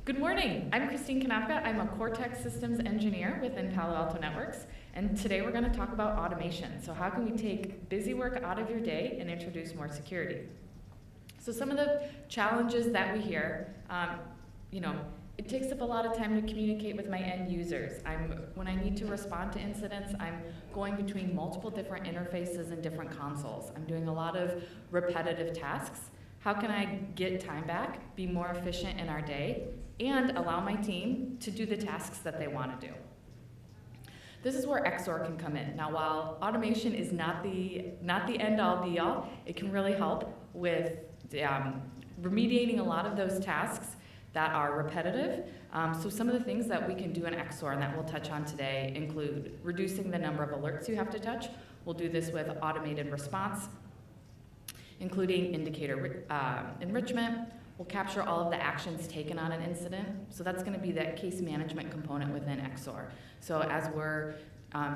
Good morning. I'm Christine Konopka. I'm a Cortex systems engineer within Palo Alto Networks, and today we're going to talk about automation. So how can we take busy work out of your day and introduce more security? So some of the challenges that we hear, it takes up a lot of time to communicate with my end users. When I need to respond to incidents, I'm going between multiple different interfaces and different consoles. I'm doing a lot of repetitive tasks. How can I get time back, be more efficient in our day, and allow my team to do the tasks that they want to do? This is where XOR can come in. Now, while automation is not the end-all be-all, it can really help with remediating a lot of those tasks that are repetitive. So some of the things that we can do in XOR and that we'll touch on today include reducing the number of alerts you have to touch. We'll do this with automated response, including indicator enrichment. We'll capture all of the actions taken on an incident. So that's going to be that case management component within XOR. So as we're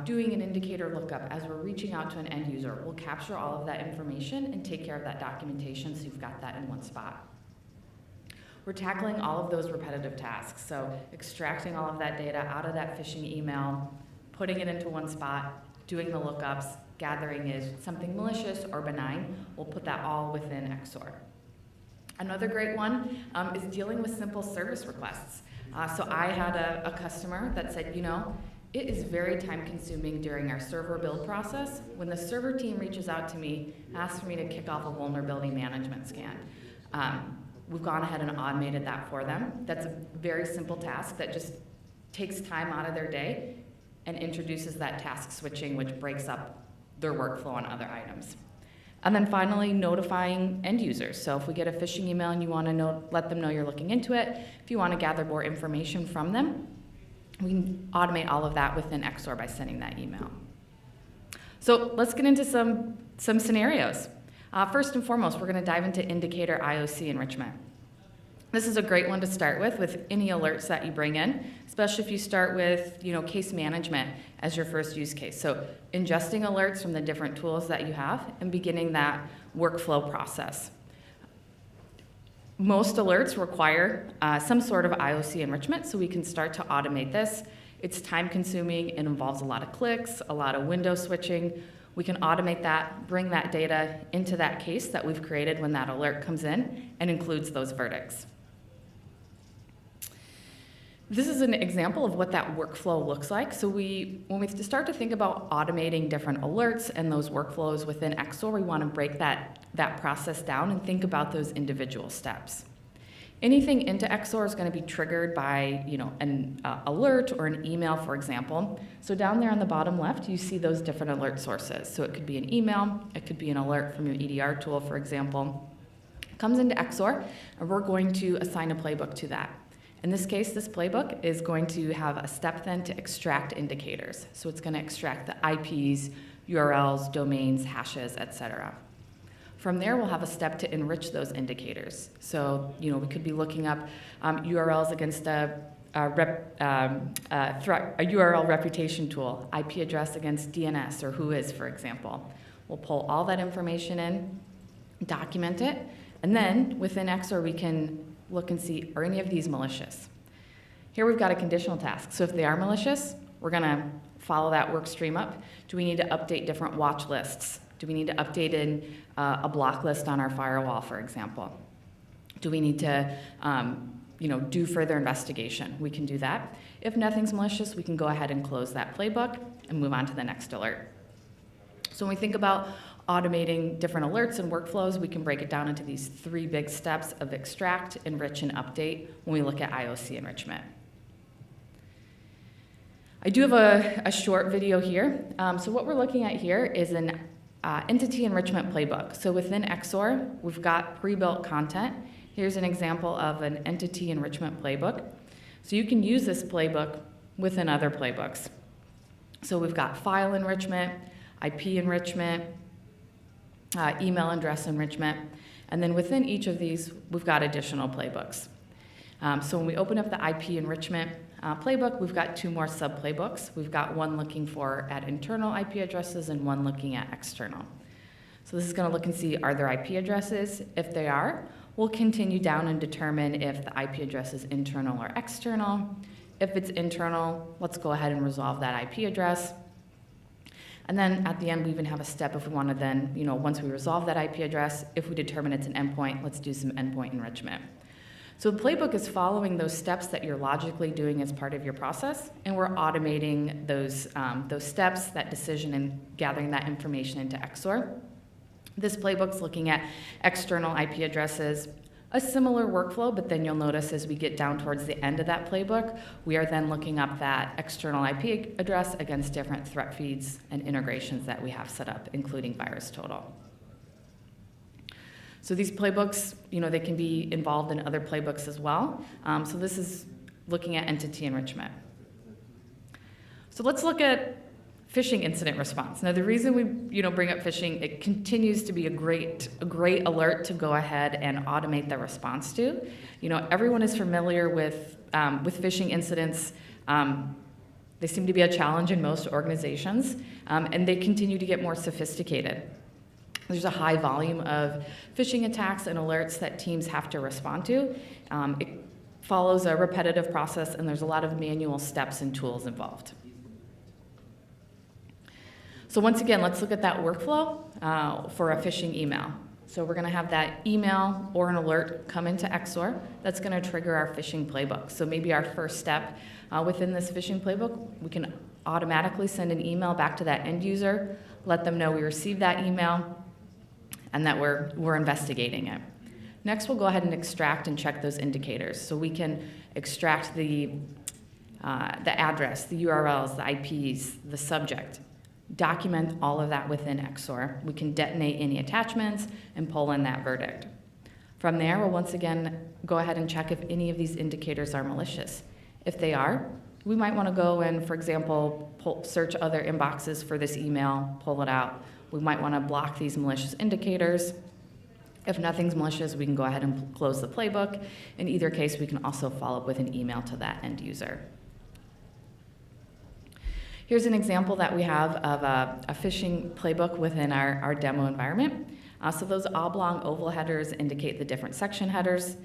doing an indicator lookup, as we're reaching out to an end user, we'll capture all of that information and take care of that documentation so you've got that in one spot. We're tackling all of those repetitive tasks. So extracting all of that data out of that phishing email, putting it into one spot, doing the lookups, gathering is something malicious or benign. We'll put that all within XOR. Another great one is dealing with simple service requests. So I had a customer that said, it is very time consuming during our server build process when the server team reaches out to me, asks for me to kick off a vulnerability management scan. We've gone ahead and automated that for them. That's a very simple task that just takes time out of their day and introduces that task switching, which breaks up their workflow on other items. And then finally, notifying end users. So if we get a phishing email and you want to let them know you're looking into it, if you want to gather more information from them, we can automate all of that within XOR by sending that email. So let's get into some scenarios. First and foremost, we're going to dive into indicator IOC enrichment. This is a great one to start with any alerts that you bring in, especially if you start with case management as your first use case. So ingesting alerts from the different tools that you have and beginning that workflow process. Most alerts require some sort of IOC enrichment, so we can start to automate this. It's time consuming, it involves a lot of clicks, a lot of window switching. We can automate that, bring that data into that case that we've created when that alert comes in and includes those verdicts. This is an example of what that workflow looks like. So when we start to think about automating different alerts and those workflows within XOR, we want to break that process down and think about those individual steps. Anything into XOR is going to be triggered by an alert or an email, for example. So down there on the bottom left, you see those different alert sources. So it could be an email, it could be an alert from your EDR tool, for example. It comes into XOR, and we're going to assign a playbook to that. In this case, this playbook is going to have a step then to extract indicators. So it's going to extract the IPs, URLs, domains, hashes, etc. From there, we'll have a step to enrich those indicators. So, we could be looking up URLs against a URL reputation tool, IP address against DNS or Whois, for example. We'll pull all that information in, document it, and then within XOR, we can look and see, are any of these malicious? Here we've got a conditional task. So if they are malicious, we're going to follow that work stream up. Do we need to update different watch lists? Do we need to update in a block list on our firewall, for example? Do we need to do further investigation? We can do that. If nothing's malicious, we can go ahead and close that playbook and move on to the next alert. So when we think about automating different alerts and workflows, we can break it down into these three big steps of extract, enrich, and update when we look at IOC enrichment. I do have a short video here. So what we're looking at here is an entity enrichment playbook. So within XOR, we've got pre-built content. Here's an example of an entity enrichment playbook. So you can use this playbook within other playbooks. So we've got file enrichment, IP enrichment, email address enrichment, and then within each of these, we've got additional playbooks. So when we open up the IP enrichment playbook, we've got two more sub-playbooks. We've got one looking at internal IP addresses and one looking at external. So this is going to look and see, are there IP addresses? If they are, We'll continue down and determine if the IP address is internal or external. If it's internal, let's go ahead and resolve that IP address. And then at the end, we even have a step if we want to then, once we resolve that IP address, if we determine it's an endpoint, let's do some endpoint enrichment. So the playbook is following those steps that you're logically doing as part of your process, and we're automating those steps, that decision, and gathering that information into XOR. This playbook's looking at external IP addresses, a similar workflow, but then you'll notice as we get down towards the end of that playbook, we are then looking up that external IP address against different threat feeds and integrations that we have set up, including VirusTotal. So these playbooks, they can be involved in other playbooks as well. So this is looking at entity enrichment. So let's look at phishing incident response. Now, the reason we bring up phishing, it continues to be a great alert to go ahead and automate the response to. Everyone is familiar with phishing incidents. They seem to be a challenge in most organizations, and they continue to get more sophisticated. There's a high volume of phishing attacks and alerts that teams have to respond to. It follows a repetitive process, and there's a lot of manual steps and tools involved. So once again, let's look at that workflow for a phishing email. So we're going to have that email or an alert come into XOR. That's going to trigger our phishing playbook. So maybe our first step within this phishing playbook, we can automatically send an email back to that end user, let them know we received that email, and that we're investigating it. Next, we'll go ahead and extract and check those indicators. So we can extract the address, the URLs, the IPs, the subject, document all of that within XOR. We can detonate any attachments and pull in that verdict. From there, we'll once again go ahead and check if any of these indicators are malicious. If they are, we might want to go and, for example, search other inboxes for this email, pull it out. We might want to block these malicious indicators. If nothing's malicious, we can go ahead and close the playbook. In either case, we can also follow up with an email to that end user. Here's an example that we have of a phishing playbook within our demo environment. So those oblong oval headers indicate the different section headers.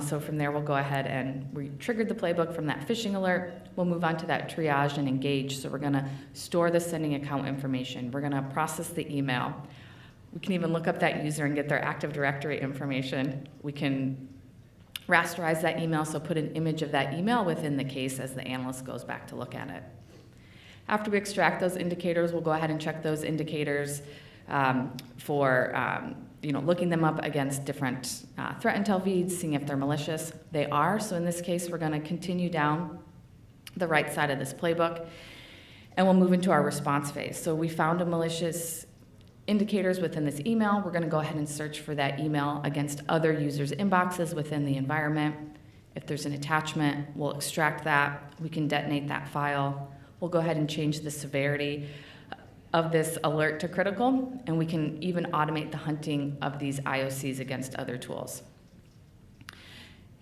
So from there, we'll go ahead and we triggered the playbook from that phishing alert. We'll move on to that triage and engage. So we're going to store the sending account information. We're going to process the email. We can even look up that user and get their Active Directory information. We can rasterize that email, so put an image of that email within the case as the analyst goes back to look at it. After we extract those indicators, we'll go ahead and check those indicators for looking them up against different threat intel feeds, seeing if they're malicious. They are, so in this case, we're going to continue down the right side of this playbook, and we'll move into our response phase. So we found a malicious indicators within this email. We're going to go ahead and search for that email against other users' inboxes within the environment. If there's an attachment, we'll extract that. We can detonate that file. We'll go ahead and change the severity of this alert to critical, and we can even automate the hunting of these IOCs against other tools.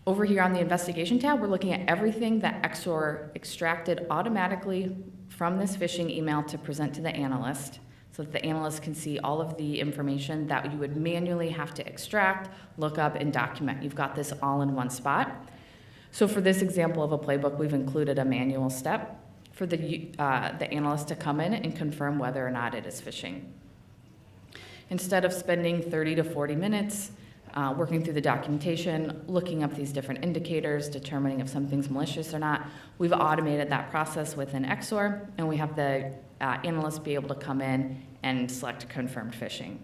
Over here on the investigation tab, we're looking at everything that XOR extracted automatically from this phishing email to present to the analyst, so that the analyst can see all of the information that you would manually have to extract, look up, and document. You've got this all in one spot. So for this example of a playbook, we've included a manual step for the analyst to come in and confirm whether or not it is phishing. Instead of spending 30 to 40 minutes working through the documentation, looking up these different indicators, determining if something's malicious or not, we've automated that process within XOR, and we have the analyst be able to come in and select confirmed phishing.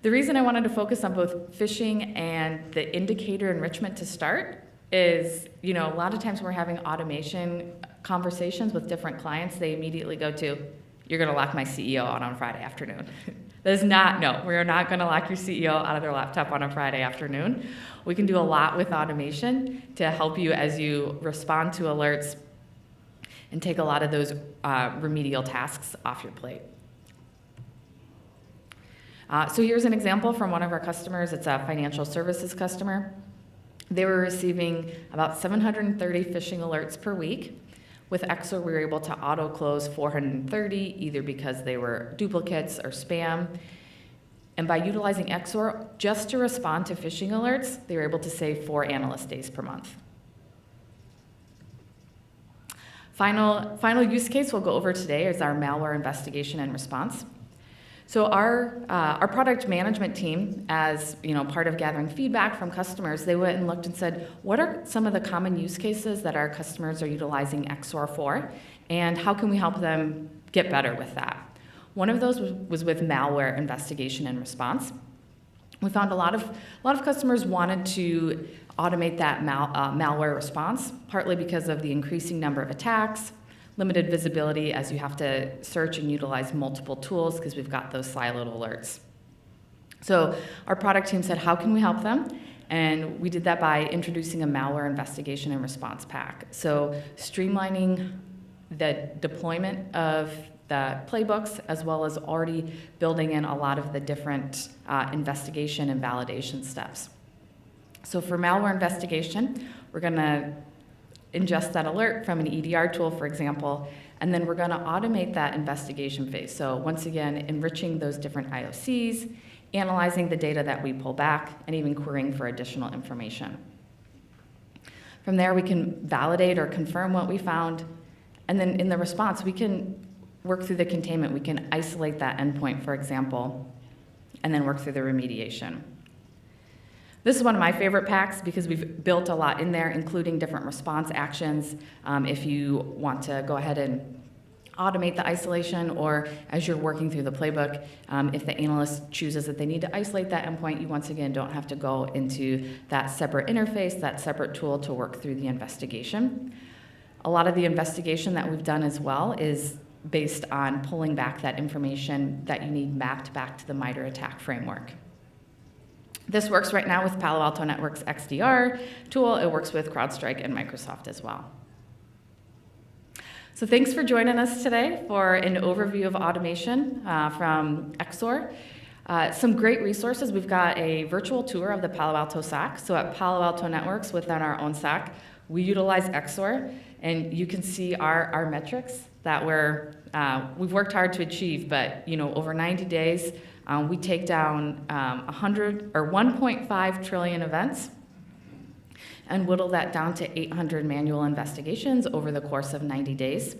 The reason I wanted to focus on both phishing and the indicator enrichment to start is, a lot of times when we're having automation conversations with different clients, they immediately go to, you're going to lock my CEO out on Friday afternoon. That is not, no, we are not going to lock your CEO out of their laptop on a Friday afternoon. We can do a lot with automation to help you as you respond to alerts and take a lot of those remedial tasks off your plate. So here's an example from one of our customers. It's a financial services customer. They were receiving about 730 phishing alerts per week. With XOR, we were able to auto-close 430, either because they were duplicates or spam. And by utilizing XOR just to respond to phishing alerts, they were able to save 4 analyst days per month. Final use case we'll go over today is our malware investigation and response. So our product management team, as part of gathering feedback from customers, they went and looked and said, what are some of the common use cases that our customers are utilizing XOR for, and how can we help them get better with that? One of those was with malware investigation and response. We found a lot of customers wanted to automate that malware response, partly because of the increasing number of attacks, limited visibility as you have to search and utilize multiple tools because we've got those siloed alerts. So our product team said, how can we help them? And we did that by introducing a malware investigation and response pack. So streamlining the deployment of the playbooks, as well as already building in a lot of the different investigation and validation steps. So for malware investigation, we're going to ingest that alert from an EDR tool, for example, and then we're going to automate that investigation phase. So once again, enriching those different IOCs, analyzing the data that we pull back, and even querying for additional information. From there, we can validate or confirm what we found, and then in the response, we can work through the containment. We can isolate that endpoint, for example, and then work through the remediation. This is one of my favorite packs because we've built a lot in there, including different response actions. If you want to go ahead and automate the isolation, or as you're working through the playbook, if the analyst chooses that they need to isolate that endpoint, you once again don't have to go into that separate interface, that separate tool to work through the investigation. A lot of the investigation that we've done as well is based on pulling back that information that you need mapped back to the MITRE ATT&CK framework. This works right now with Palo Alto Networks XDR tool. It works with CrowdStrike and Microsoft as well. So thanks for joining us today for an overview of automation from XOR. Some great resources. We've got a virtual tour of the Palo Alto SOC. So at Palo Alto Networks, within our own SOC, we utilize XOR, and you can see our metrics that we've worked hard to achieve. But over 90 days, we take down 1.5 trillion events and whittle that down to 800 manual investigations over the course of 90 days.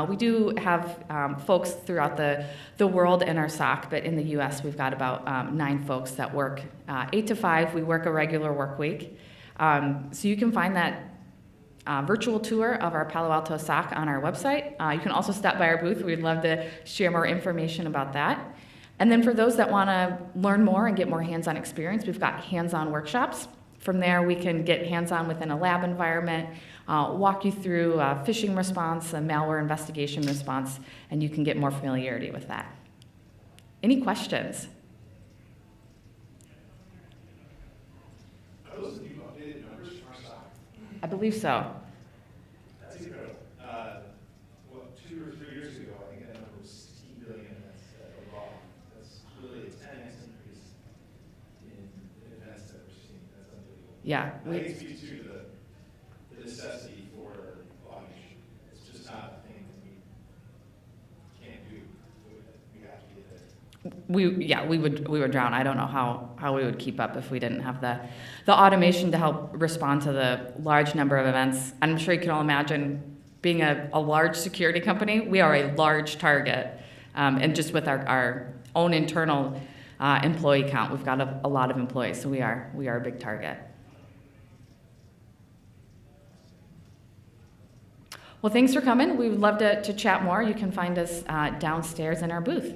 We do have folks throughout the world in our SOC, but in the US, we've got about 9 folks that work 8 to 5. We work a regular work week. So you can find that virtual tour of our Palo Alto SOC on our website. You can also stop by our booth. We'd love to share more information about that. And then for those that want to learn more and get more hands-on experience, we've got hands-on workshops. From there, we can get hands-on within a lab environment, walk you through a phishing response, a malware investigation response, and you can get more familiarity with that. Any questions? Are those new updated numbers from our SOC? I believe so. That's incredible. 2 or 3 years ago, I think that number was 16 billion. That's raw. That's really a 10x increase in events that we're seeing. That's unbelievable. Yeah. I think it speaks to the necessity for automation. It's just not a thing that we can't do. We have to get there. We would drown. I don't know how we would keep up if we didn't have the automation to help respond to the large number of events. I'm sure you can all imagine being a large security company, we are a large target. And just with our own internal employee count, we've got a lot of employees, so we are a big target. Well, thanks for coming. We would love to chat more. You can find us downstairs in our booth.